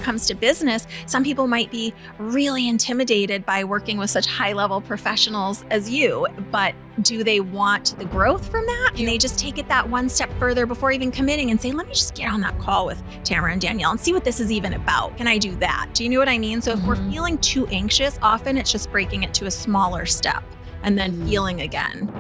comes to business, some people might be really intimidated by working with such high-level professionals as you, but do they want the growth from that? Can they just take it that one step further before even committing and say, let me just get on that call with Tamara and Danielle and see what this is even about? Can I do that? Do you know what I mean? So if we're feeling too anxious, often it's just breaking it to a smaller step and then feeling again.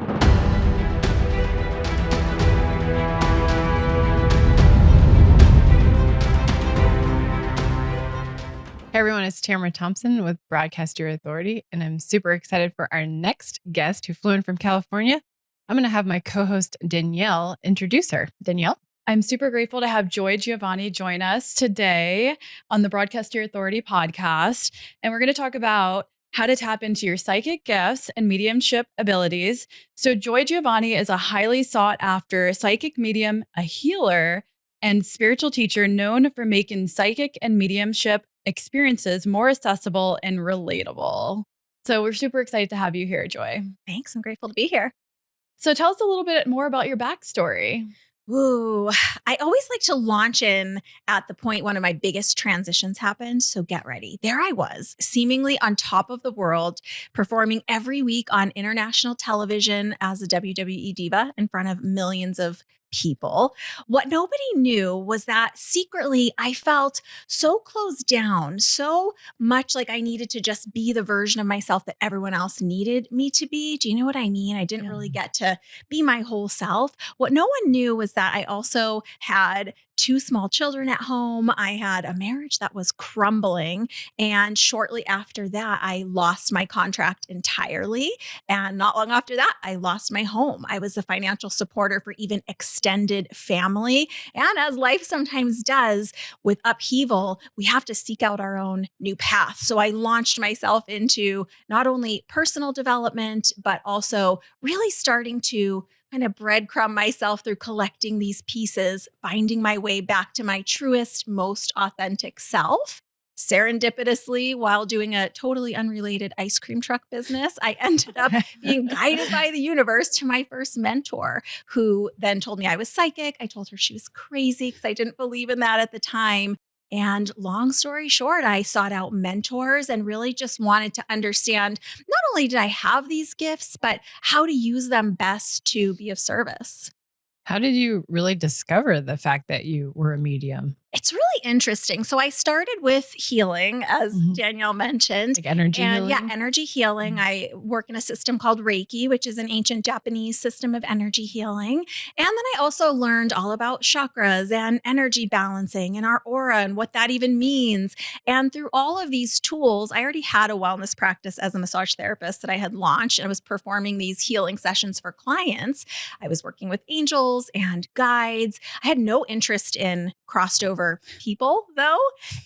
Hey everyone, it's Tamara Thompson with Broadcast Your Authority, and I'm super excited for our next guest who flew in from California. I'm going to have my co-host Danielle introduce her. Danielle? I'm super grateful to have Joy Giovanni join us today on the Broadcast Your Authority podcast, and we're going to talk about how to tap into your psychic gifts and mediumship abilities. So Joy Giovanni is a highly sought after psychic medium, a healer, and spiritual teacher known for making psychic and mediumship experiences more accessible and relatable. So we're super excited to have you here, Joy. Thanks. I'm grateful to be here. So tell us a little bit more about your backstory. Ooh, I always like to launch in at the point one of my biggest transitions happened. So get ready. There I was, seemingly on top of the world, performing every week on international television as a WWE diva in front of millions of people. What nobody knew was that secretly I felt so closed down, so much like I needed to just be the version of myself that everyone else needed me to be. Do you know what I mean? I didn't really get to be my whole self. What no one knew was that I also had 2 small children at home. I had a marriage that was crumbling. And shortly after that, I lost my contract entirely. And not long after that, I lost my home. I was a financial supporter for even extended family. And as life sometimes does with upheaval, we have to seek out our own new path. So I launched myself into not only personal development, but also really starting to kind of breadcrumb myself through collecting these pieces, finding my way back to my truest, most authentic self. Serendipitously, while doing a totally unrelated ice cream truck business, I ended up being guided by the universe to my first mentor, who then told me I was psychic. I told her she was crazy because I didn't believe in that at the time. And long story short, I sought out mentors and really just wanted to understand not only did I have these gifts, but how to use them best to be of service. How did you really discover the fact that you were a medium? It's really interesting. So I started with healing, as Danielle mentioned. Like energy healing? Yeah, energy healing. I work in a system called Reiki, which is an ancient Japanese system of energy healing. And then I also learned all about chakras and energy balancing and our aura and what that even means. And through all of these tools, I already had a wellness practice as a massage therapist that I had launched, and I was performing these healing sessions for clients. I was working with angels and guides. I had no interest in crossed over people though.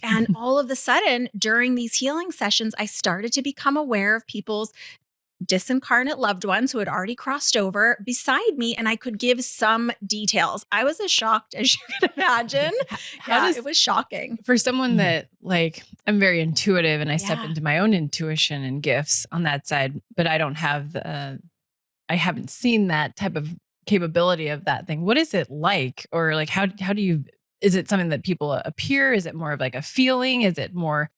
And all of a sudden during these healing sessions, I started to become aware of people's disincarnate loved ones who had already crossed over beside me, and I could give some details. I was as shocked as you can imagine. It was shocking. For someone that I'm very intuitive and I step into my own intuition and gifts on that side, but I don't have I haven't seen that type of capability of that thing. What is it like? Or like, how do you, is it something that people appear? Is it more of like a feeling? Is it more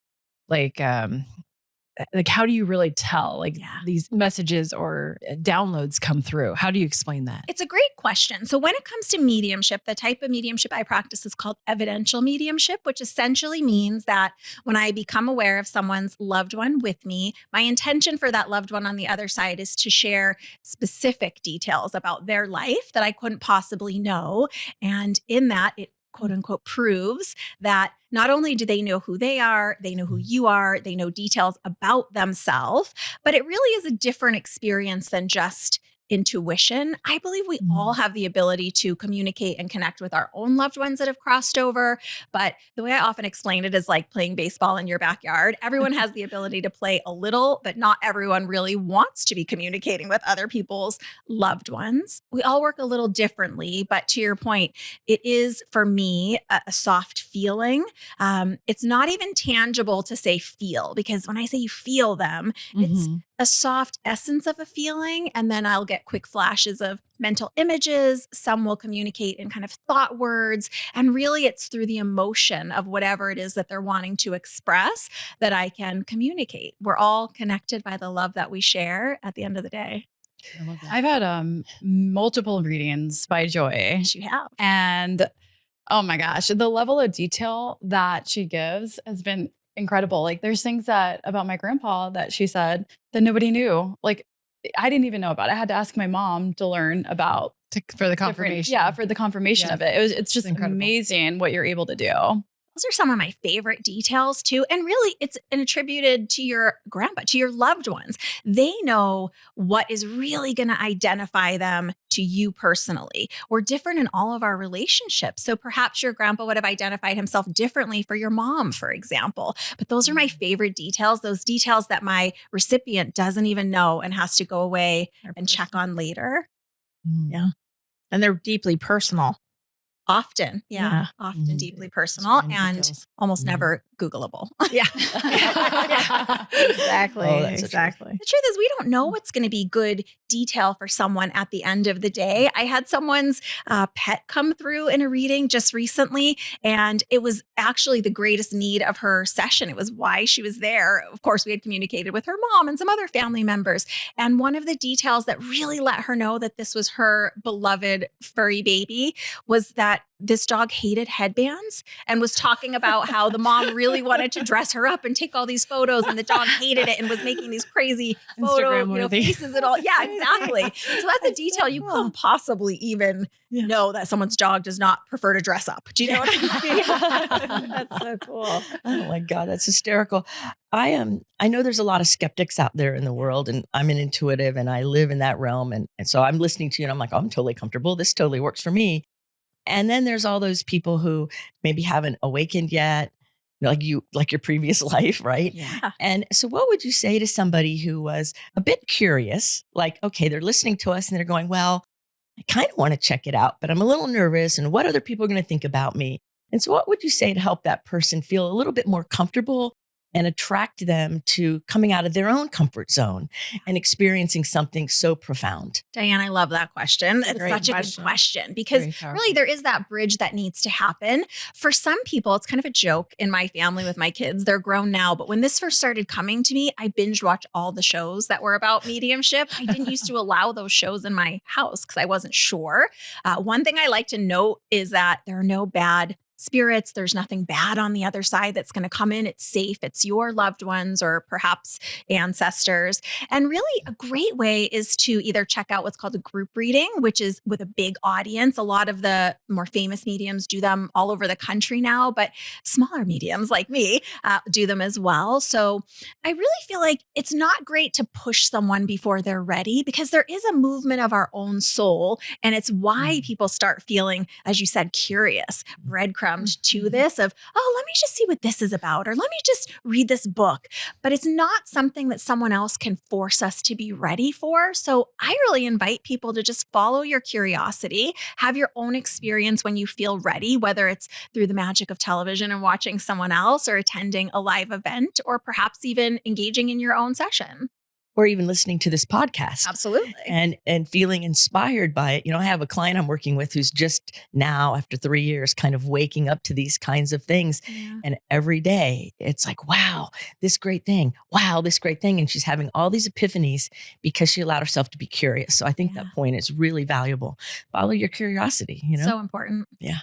like how do you really tell these messages or downloads come through? How do you explain that? It's a great question. So when it comes to mediumship, the type of mediumship I practice is called evidential mediumship, which essentially means that when I become aware of someone's loved one with me, my intention for that loved one on the other side is to share specific details about their life that I couldn't possibly know. And in that, it quote unquote proves that not only do they know who they are, they know who you are, they know details about themselves, but it really is a different experience than just intuition. I believe we all have the ability to communicate and connect with our own loved ones that have crossed over. But the way I often explain it is like playing baseball in your backyard. Everyone has the ability to play a little, but not everyone really wants to be communicating with other people's loved ones. We all work a little differently, but to your point, it is for me a soft feeling. It's not even tangible to say feel, because when I say you feel them, it's a soft essence of a feeling, and then I'll get quick flashes of mental images. Some will communicate in kind of thought words. And really, it's through the emotion of whatever it is that they're wanting to express that I can communicate. We're all connected by the love that we share at the end of the day. I love that. I've had multiple readings by Joy. Yes, you have. And oh my gosh, the level of detail that she gives has been incredible. Like there's things that about my grandpa that she said that nobody knew. Like I didn't even know about. I had to ask my mom to learn about For the confirmation. Yeah, for the confirmation Yes. of it. It's just incredible. amazing what you're able to do. Those are some of my favorite details too. And really, it's attributed to your grandpa, to your loved ones. They know what is really going to identify them to you personally. We're different in all of our relationships. So perhaps your grandpa would have identified himself differently for your mom, for example. But those are my favorite details, those details that my recipient doesn't even know and has to go away and check on later. Yeah. And they're deeply personal. Often, Yeah. often deeply personal and almost never Googleable. Yeah. Exactly. Oh, that's so true. exactly. The truth is, we don't know what's going to be good detail for someone at the end of the day. I had someone's pet come through in a reading just recently, and it was actually the greatest need of her session. It was why she was there. Of course, we had communicated with her mom and some other family members. And one of the details that really let her know that this was her beloved furry baby was that this dog hated headbands and was talking about how the mom really wanted to dress her up and take all these photos, and the dog hated it and was making these crazy photo faces and all. Yeah, exactly. So that's a detail you couldn't possibly even know that someone's dog does not prefer to dress up. Do you know what I mean? That's so cool. Oh my God, that's hysterical. I know there's a lot of skeptics out there in the world, and I'm an intuitive and I live in that realm. And so I'm listening to you and I'm like, oh, I'm totally comfortable. This totally works for me. And then there's all those people who maybe haven't awakened yet, like your previous life, right? Yeah. And so what would you say to somebody who was a bit curious, like, okay, they're listening to us and they're going, well, I kind of want to check it out, but I'm a little nervous, and what other people are going to think about me? And so what would you say to help that person feel a little bit more comfortable and attract them to coming out of their own comfort zone and experiencing something so profound? Diane, I love that question. It's Great such a question. good question because really there is that bridge that needs to happen. For some people, it's kind of a joke in my family with my kids. They're grown now, but when this first started coming to me, I binge watched all the shows that were about mediumship. I didn't used to allow those shows in my house because I wasn't sure. One thing I like to note is that there are no bad spirits. There's nothing bad on the other side that's going to come in. It's safe. It's your loved ones or perhaps ancestors. And really a great way is to either check out what's called a group reading, which is with a big audience. A lot of the more famous mediums do them all over the country now, but smaller mediums like me do them as well. So I really feel like it's not great to push someone before they're ready, because there is a movement of our own soul. And it's why people start feeling, as you said, curious, breadcrumbs to this of, oh, let me just see what this is about, or let me just read this book. But it's not something that someone else can force us to be ready for. So I really invite people to just follow your curiosity, have your own experience when you feel ready, whether it's through the magic of television and watching someone else, or attending a live event, or perhaps even engaging in your own session. Or even listening to this podcast. Absolutely. And feeling inspired by it. You know, I have a client I'm working with who's just now, after 3 years, kind of waking up to these kinds of things. Yeah. And every day it's like, wow, this great thing. Wow, this great thing. And she's having all these epiphanies because she allowed herself to be curious. So I think that point is really valuable. Follow your curiosity, you know? So important. Yeah.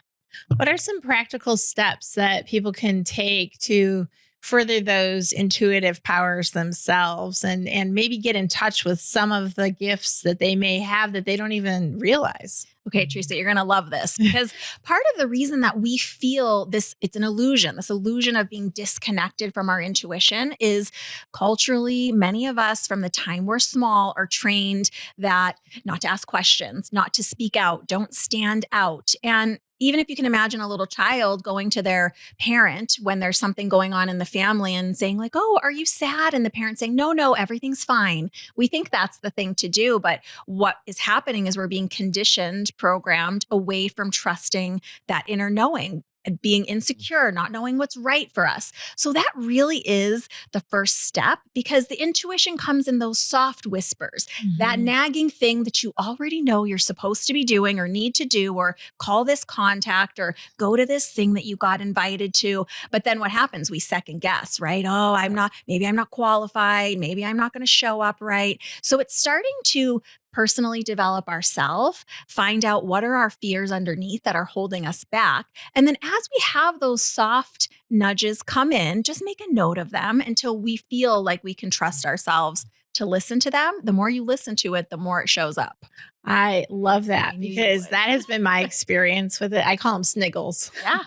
What are some practical steps that people can take to further those intuitive powers themselves and maybe get in touch with some of the gifts that they may have that they don't even realize? Okay, Teresa, you're going to love this, because part of the reason that we feel this, it's an illusion, this illusion of being disconnected from our intuition, is culturally, many of us from the time we're small are trained that not to ask questions, not to speak out, don't stand out. And even if you can imagine a little child going to their parent when there's something going on in the family and saying like, oh, are you sad? And the parent saying, no, everything's fine. We think that's the thing to do. But what is happening is we're being conditioned, programmed away from trusting that inner knowing. being insecure, not knowing what's right for us. So that really is the first step, because the intuition comes in those soft whispers, that nagging thing that you already know you're supposed to be doing or need to do, or call this contact or go to this thing that you got invited to. But then what happens? We second guess, right? Oh, maybe I'm not qualified. Maybe I'm not going to show up right. So it's starting to personally develop ourselves, find out what are our fears underneath that are holding us back. And then as we have those soft nudges come in, just make a note of them until we feel like we can trust ourselves to listen to them. The more you listen to it, the more it shows up. I love that, because that has been my experience with it. I call them sniggles. Yeah.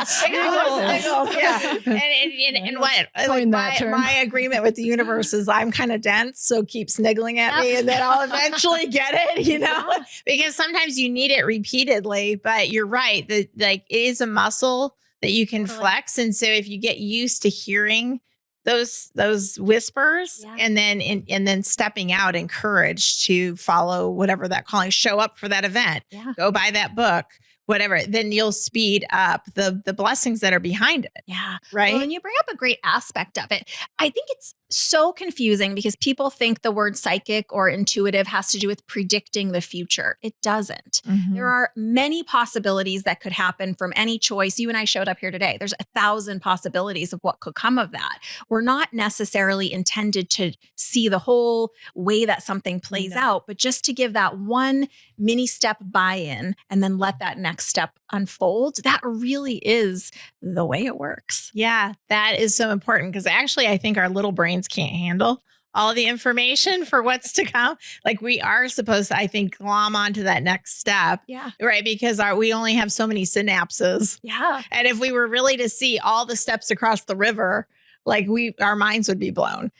Sniggles. Yeah. And what my agreement with the universe is I'm kind of dense, so keep sniggling at me and then I'll eventually get it, because sometimes you need it repeatedly, but you're right. That like it is a muscle that you can flex. And so if you get used to hearing those whispers and then stepping out in courage to follow whatever that calling, show up for that event, go buy that book, whatever, then you'll speed up the blessings that are behind it. Yeah. Right. Well, and you bring up a great aspect of it. I think it's so confusing because people think the word psychic or intuitive has to do with predicting the future. It doesn't. There are many possibilities that could happen from any choice. You and I showed up here today. There's 1,000 possibilities of what could come of that. We're not necessarily intended to see the whole way that something plays out, but just to give that one mini step buy-in and then let that next step unfold. That really is the way it works. Yeah, that is so important, because actually I think our little brains can't handle all the information for what's to come. Like we are supposed to, I think, glom onto that next step. Yeah. Right. Because we only have so many synapses. Yeah. And if we were really to see all the steps across the river, like our minds would be blown.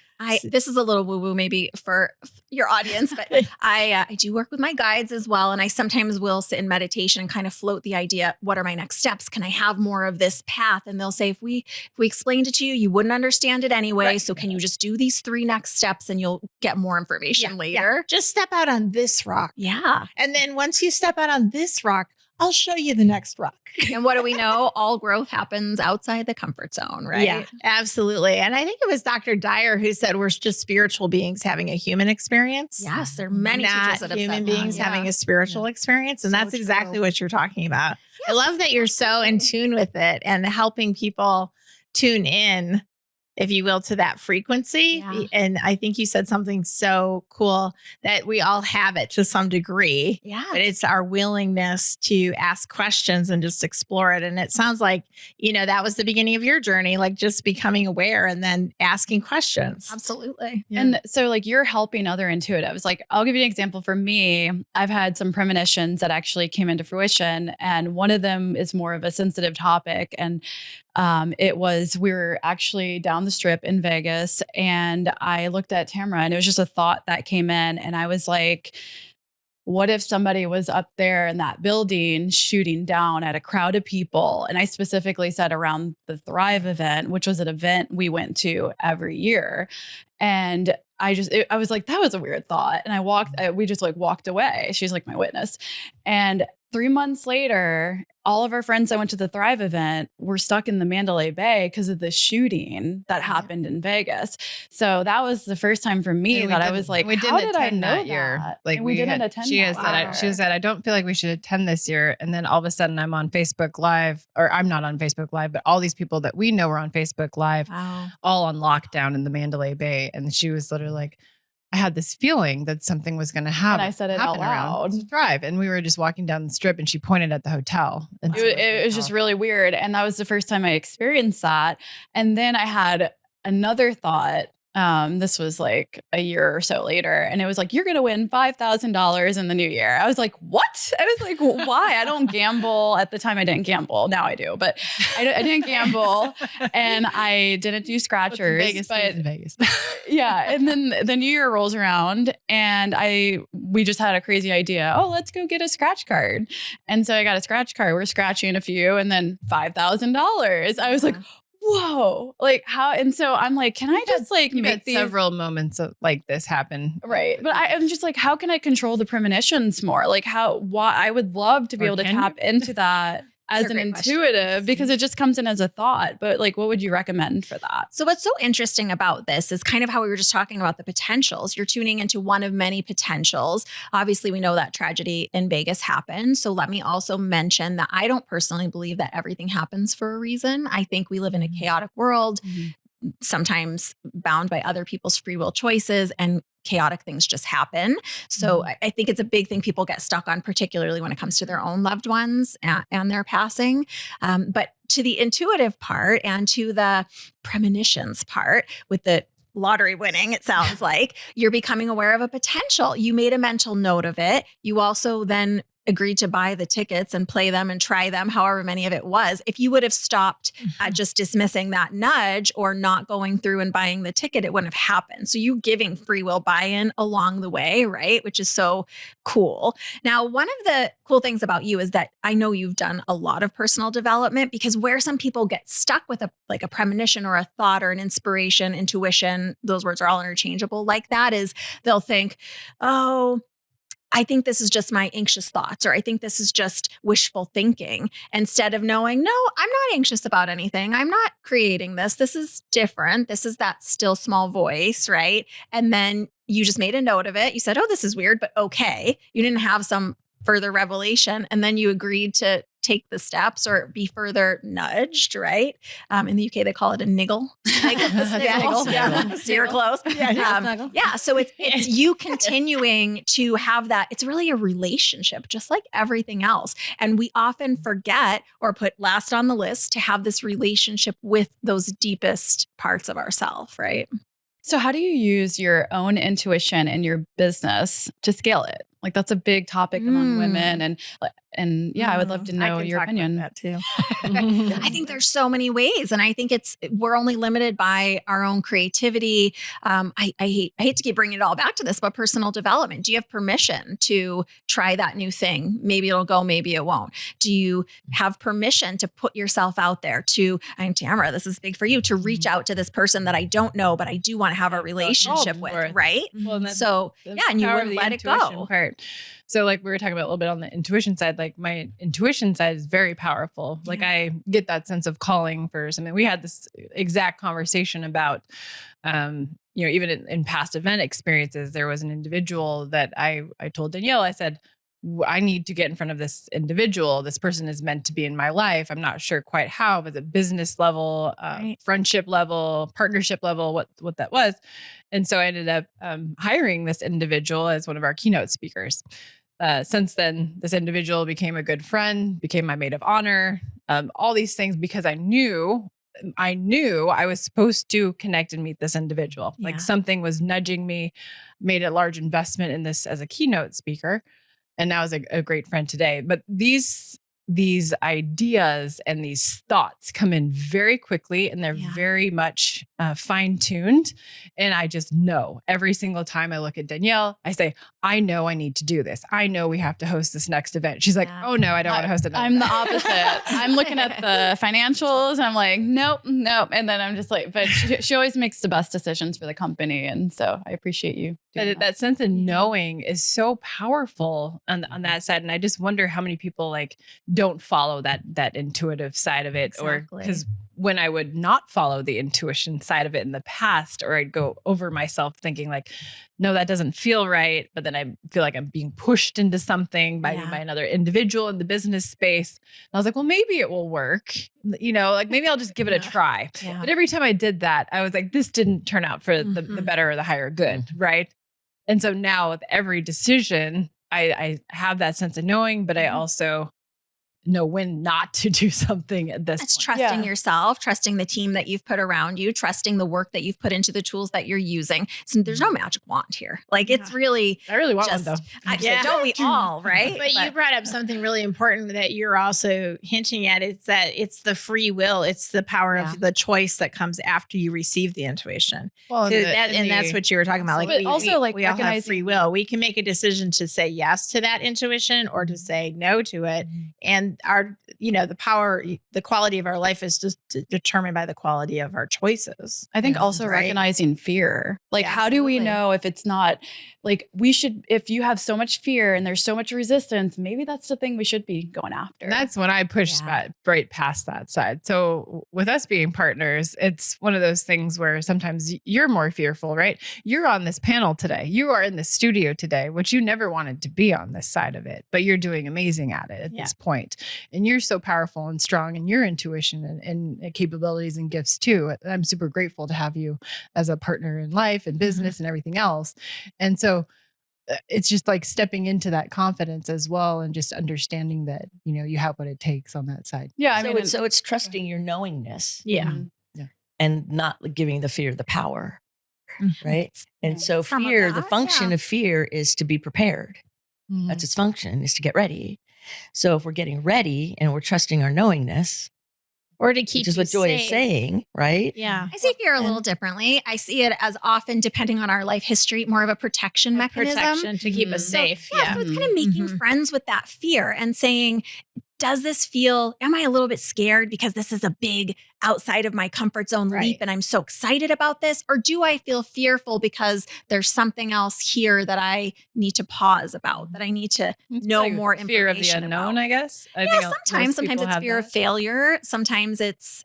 This is a little woo-woo maybe for your audience, but I do work with my guides as well. And I sometimes will sit in meditation and kind of float the idea, what are my next steps? Can I have more of this path? And they'll say, if we explained it to you, you wouldn't understand it anyway. Right. So can you just do these 3 next steps and you'll get more information later? Yeah. Just step out on this rock. Yeah. And then once you step out on this rock, I'll show you the next rock. And what do we know? All growth happens outside the comfort zone, right? Yeah, absolutely. And I think it was Dr. Dyer who said we're just spiritual beings having a human experience. Yes, there are many teachers that have human said beings that. having a spiritual experience. And So that's exactly true. what you're talking about. I love that you're so in tune with it and helping people tune in, if you will, to that frequency. Yeah. And I think you said something so cool that we all have it to some degree. Yeah. But it's our willingness to ask questions and just explore it. And it sounds like, that was the beginning of your journey, like just becoming aware and then asking questions. Absolutely. Yeah. And so like you're helping other intuitives. Like I'll give you an example for me. I've had some premonitions that actually came into fruition. And one of them is more of a sensitive topic. And we were actually down the strip in Vegas, and I looked at Tamara, and it was just a thought that came in. And I was like, what if somebody was up there in that building shooting down at a crowd of people? And I specifically said around the Thrive event, which was an event we went to every year. And I was like, that was a weird thought. And we just like walked away. She's like my witness. And 3 months later, all of our friends that went to the Thrive event were stuck in the Mandalay Bay because of the shooting that happened in Vegas. So that was the first time for me that I was like, how did I know that year? Like and we didn't attend she that. she said, I don't feel like we should attend this year. And then all of a sudden I'm on Facebook Live, or I'm not on Facebook Live, but all these people that we know are on Facebook Live, all on lockdown in the Mandalay Bay. And she was literally like, I had this feeling that something was going to happen. And I said it out loud. Thrive. And we were just walking down the strip and she pointed at the hotel. And It was just really weird. And that was the first time I experienced that. And then I had another thought. This was like a year or so later. And it was like, you're going to win $5,000 in the new year. I was like, what? I was like, why? I don't gamble. At the time I didn't gamble. Now I do, but I didn't gamble and I didn't do scratchers. Vegas. Yeah. And then the new year rolls around and we just had a crazy idea. Oh, let's go get a scratch card. And so I got a scratch card. We're scratching a few and then $5,000. I was like, whoa, like how? And so I'm like, can I just like make these several moments of like this happen? Right. But I'm just like, how can I control the premonitions more? Like why I would love to be able to tap into that. as an intuitive because it just comes in as a thought. But like, what would you recommend for that? So what's so interesting about this is kind of how we were just talking about the potentials. You're tuning into one of many potentials. Obviously, we know that tragedy in Vegas happened. So let me also mention that I don't personally believe that everything happens for a reason. I think we live in a chaotic world, sometimes bound by other people's free will choices, and chaotic things just happen. So I think it's a big thing people get stuck on, particularly when it comes to their own loved ones and their passing. But to the intuitive part and to the premonitions part with the lottery winning, it sounds like you're becoming aware of a potential. You made a mental note of it. You also then agreed to buy the tickets and play them and try them, however many of it was. If you would have stopped at just dismissing that nudge or not going through and buying the ticket, it wouldn't have happened. So you giving free will buy-in along the way, right? Which is so cool. Now, one of the cool things about you is that I know you've done a lot of personal development, because where some people get stuck with a premonition or a thought or an inspiration, intuition, those words are all interchangeable like that, is they'll think, oh, I think this is just my anxious thoughts, or I think this is just wishful thinking, instead of knowing, no, I'm not anxious about anything. I'm not creating this. This is different. This is that still small voice, right? And then you just made a note of it. You said, oh, this is weird, but okay. You didn't have some further revelation. And then you agreed to take the steps or be further nudged, right? In the UK, they call it a niggle. Sniggle. Yeah. So you're close. So it's you continuing to have that. It's really a relationship, just like everything else. And we often forget or put last on the list to have this relationship with those deepest parts of ourselves, right? So how do you use your own intuition in your business to scale it? Like, that's a big topic among women. And yeah, I would love to know your opinion. That too. I think there's so many ways. And I think we're only limited by our own creativity. I hate to keep bringing it all back to this, but personal development. Do you have permission to try that new thing? Maybe it'll go, maybe it won't. Do you have permission to put yourself out there I'm Tamara, this is big for you, to reach out to this person that I don't know, but I do want to have a relationship with, right? Well, and you wouldn't let it go. Part. So like we were talking about a little bit on the intuition side, like my intuition side is very powerful. Like I get that sense of calling for something. We had this exact conversation about, even in past event experiences, there was an individual that I told Danielle, I said, I need to get in front of this individual. This person is meant to be in my life. I'm not sure quite how, but the business level, friendship level, partnership level, what that was. And so I ended up hiring this individual as one of our keynote speakers. Since then, this individual became a good friend, became my maid of honor, all these things, because I knew I was supposed to connect and meet this individual. Yeah. Like something was nudging me, made a large investment in this as a keynote speaker. And now is a great friend today. But these ideas and these thoughts come in very quickly, and they're very much fine-tuned. And I just know every single time I look at Danielle, I say, I know I need to do this. I know we have to host this next event. She's like, oh no, I don't want to host it. I'm the opposite. I'm looking at the financials and I'm like, nope. And then I'm just like, but she always makes the best decisions for the company. And so I appreciate you. That sense of knowing is so powerful on that side. And I just wonder how many people don't follow that intuitive side of it. Exactly. Or because when I would not follow the intuition side of it in the past, or I'd go over myself thinking like, no, that doesn't feel right. But then I feel like I'm being pushed into something by another individual in the business space. And I was like, well, maybe it will work. Maybe I'll just give it a try. Yeah. But every time I did that, I was like, this didn't turn out for the better or the higher good. Right. And so now with every decision, I have that sense of knowing, but I also know when not to do something at this It's point. trusting yourself, trusting the team that you've put around you, trusting the work that you've put into the tools that you're using. So there's no magic wand here. It's really, I really want one though. Don't we all, right? But you brought up something really important that you're also hinting at. It's that it's the free will. It's the power of the choice that comes after you receive the intuition. Well, that's what you were talking about. We all have free will. We can make a decision to say yes to that intuition or to say no to it. And our, the power, the quality of our life is just determined by the quality of our choices. I think also right? recognizing fear. Like, Yeah, how do we absolutely. know if it's not like if you have so much fear and there's so much resistance, maybe that's the thing we should be going after. And that's when I push right past that side. So with us being partners, it's one of those things where sometimes you're more fearful, right? You're on this panel today. You are in the studio today, which you never wanted to be on this side of it, but you're doing amazing at it at this point. And you're so powerful and strong in your intuition and capabilities and gifts too. I'm super grateful to have you as a partner in life and business and everything else. And so it's just like stepping into that confidence as well, and just understanding that, you have what it takes on that side. Yeah. So it's trusting your knowingness. Yeah. And not giving the fear the power. Right. And so Some of fear, the that, function of fear is to be prepared. Mm-hmm. That's its function, is to get ready. So if we're getting ready and we're trusting our knowingness, Or to keep which is what Joy is saying, right? Yeah. I see fear a little differently. I see it as often, depending on our life history, more of a protection mechanism. Protection to keep us safe. So it's kind of making friends with that fear and saying, am I a little bit scared because this is a big outside of my comfort zone leap and I'm so excited about this? Or do I feel fearful because there's something else here that I need to pause about, that I need to know like more information fear of the unknown, about? I guess. Sometimes it's fear of failure. Sometimes it's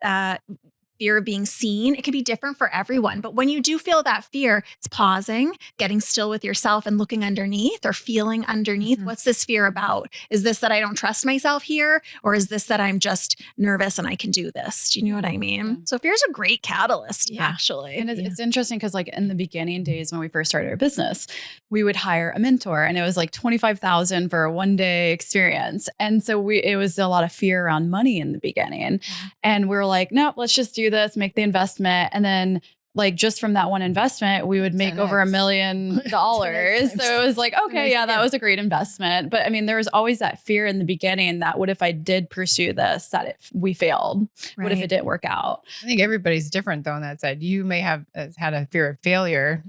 fear of being seen. It can be different for everyone. But when you do feel that fear, it's pausing, getting still with yourself and looking underneath or feeling underneath. What's this fear about? Is this that I don't trust myself here? Or is this that I'm just nervous and I can do this? Do you know what I mean? Yeah. So fear is a great catalyst, actually. And it's interesting because like in the beginning days when we first started our business, we would hire a mentor and it was like $25,000 for a 1-day experience. And so it was a lot of fear around money in the beginning. And we were like, no, let's just do this, make the investment. And then like just from that one investment, we would make over $1 million. So it was like, okay, that was a great investment. But I mean, there was always that fear in the beginning that what if I did pursue this, that we failed? What if it didn't work out? I think everybody's different though on that side. You may have had a fear of failure.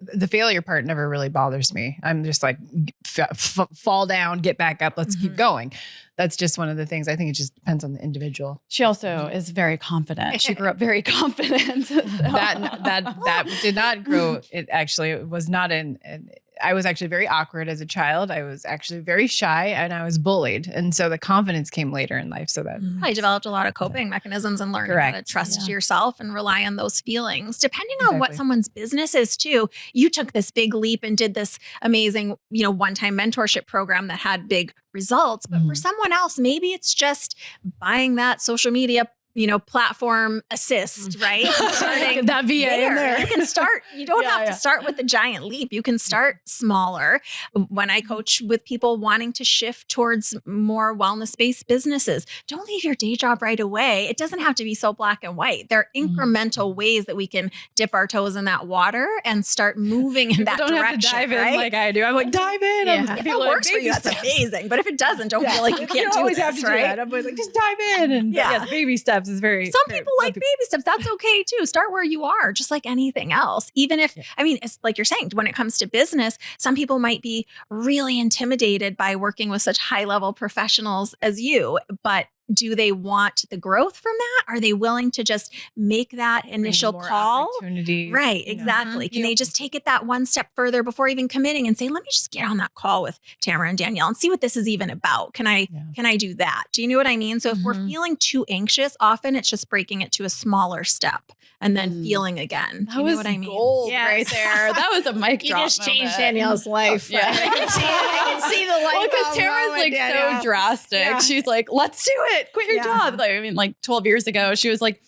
The failure part never really bothers me. I'm just like, fall down, get back up, let's keep going. That's just one of the things. I think it just depends on the individual. She also is very confident. She grew up very confident. So. That did not grow. It actually was not I was actually very awkward as a child. I was actually very shy and I was bullied. And so the confidence came later in life. So that I developed a lot of coping mechanisms and learned how to trust yourself and rely on those feelings. Depending on what someone's business is too, you took this big leap and did this amazing, one-time mentorship program that had big results. But for someone else, maybe it's just buying that social media platform assist, right? Starting that VA in there. You can start, you don't have to start with a giant leap. You can start smaller. When I coach with people wanting to shift towards more wellness-based businesses, don't leave your day job right away. It doesn't have to be so black and white. There are incremental ways that we can dip our toes in that water and start moving in that don't direction. Have to dive right? in like I do. I'm like, dive in. If it works for you, that's amazing. But if it doesn't, don't feel like you can't do this, right? I'm always like, just dive in. And yes, baby steps is very. Some people like baby steps. That's okay too. Start where you are, just like anything else. Even if, it's like you're saying, when it comes to business, some people might be really intimidated by working with such high level professionals as you, but do they want the growth from that? Are they willing to just make that initial call? Right, exactly. Can they just take it that one step further before even committing and say, let me just get on that call with Tamara and Danielle and see what this is even about? Can I do that? Do you know what I mean? So if we're feeling too anxious, often it's just breaking it to a smaller step and then feeling again. Do you know what I mean? Gold right there. That was a mic drop. You just changed Danielle's life. Yeah. I can see the light. Well, because Tamara's like so drastic. Yeah. She's like, let's do it. Quit your job. Like 12 years ago, she was like,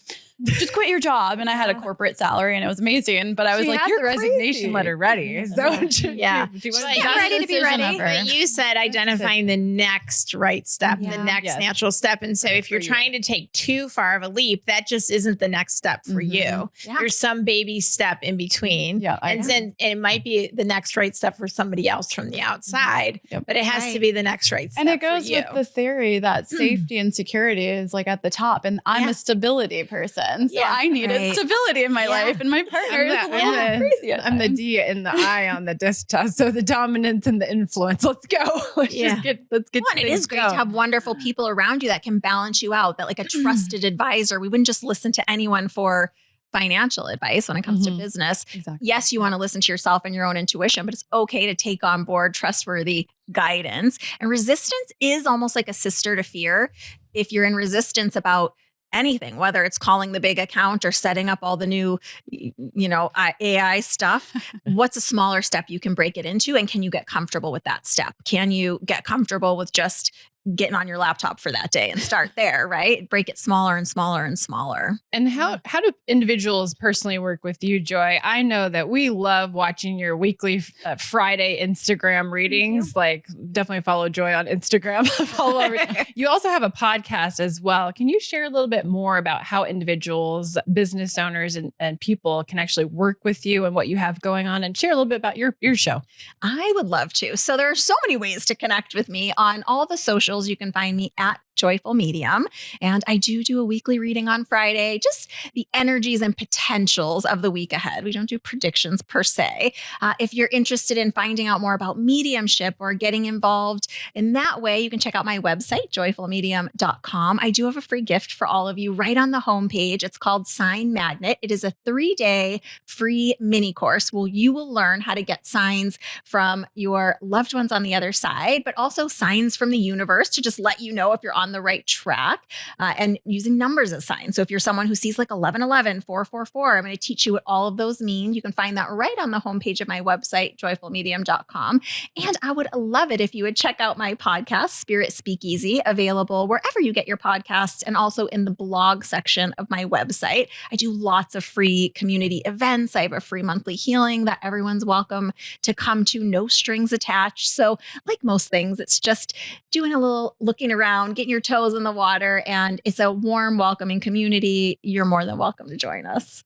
just quit your job. And I had a corporate salary and it was amazing. But I was like, you're the resignation letter ready. So she was ready to be ready. But you said identifying the next right step, the next natural step. And so if you're trying to take too far of a leap, that just isn't the next step for you. There's some baby step in between. And then it might be the next right step for somebody else from the outside, but it has to be the next right step. And it goes with the theory that safety and security is like at the top. And I'm a stability person. person. So Yeah, I needed stability in my life, and my partner is a little crazy. I'm the D and the I on the disc test. So the dominance and the influence. Let's go. Let's get Well, and it is great to have wonderful people around you that can balance you out, that like a trusted advisor. We wouldn't just listen to anyone for financial advice when it comes to business. Exactly. Yes, you want to listen to yourself and your own intuition, but it's okay to take on board trustworthy guidance. And resistance is almost like a sister to fear. If you're in resistance about anything, whether it's calling the big account or setting up all the new, AI stuff, what's a smaller step you can break it into? And can you get comfortable with that step? Can you get comfortable with just getting on your laptop for that day and start there, right? Break it smaller and smaller and smaller. And how do individuals personally work with you, Joy? I know that we love watching your weekly Friday Instagram readings. Like, definitely follow Joy on Instagram. You also have a podcast as well. Can you share a little bit more about how individuals, business owners, and people can actually work with you and what you have going on, and share a little bit about your show? I would love to. So there are so many ways to connect with me on all the socials. You can find me at Joyful Medium. And I do a weekly reading on Friday, just the energies and potentials of the week ahead. We don't do predictions per se. If you're interested in finding out more about mediumship or getting involved in that way, you can check out my website, joyfulmedium.com. I do have a free gift for all of you right on the homepage. It's called Sign Magnet. It is a 3-day free mini course where you will learn how to get signs from your loved ones on the other side, but also signs from the universe to just let you know if you're on the right track, and using numbers as signs. So if you're someone who sees like 1111, 444, I'm going to teach you what all of those mean. You can find that right on the homepage of my website, joyfulmedium.com. And I would love it if you would check out my podcast, Spirit Speakeasy, available wherever you get your podcasts and also in the blog section of my website. I do lots of free community events. I have a free monthly healing that everyone's welcome to come to, no strings attached. So like most things, it's just doing a little looking around, getting your toes in the water, and it's a warm, welcoming community. You're more than welcome to join us.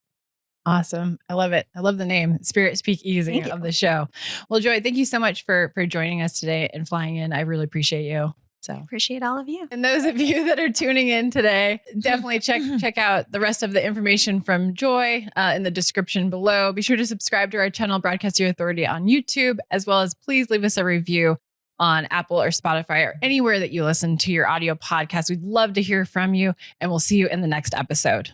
Awesome. I love it. I love the name, Spirit Speak Easy of the show. Well, Joy, thank you so much for joining us today and flying in. I really appreciate you. So I appreciate all of you. And those of you that are tuning in today, definitely check out the rest of the information from Joy in the description below. Be sure to subscribe to our channel, Broadcast Your Authority, on YouTube, as well as please leave us a review on Apple or Spotify or anywhere that you listen to your audio podcast. We'd love to hear from you, and we'll see you in the next episode.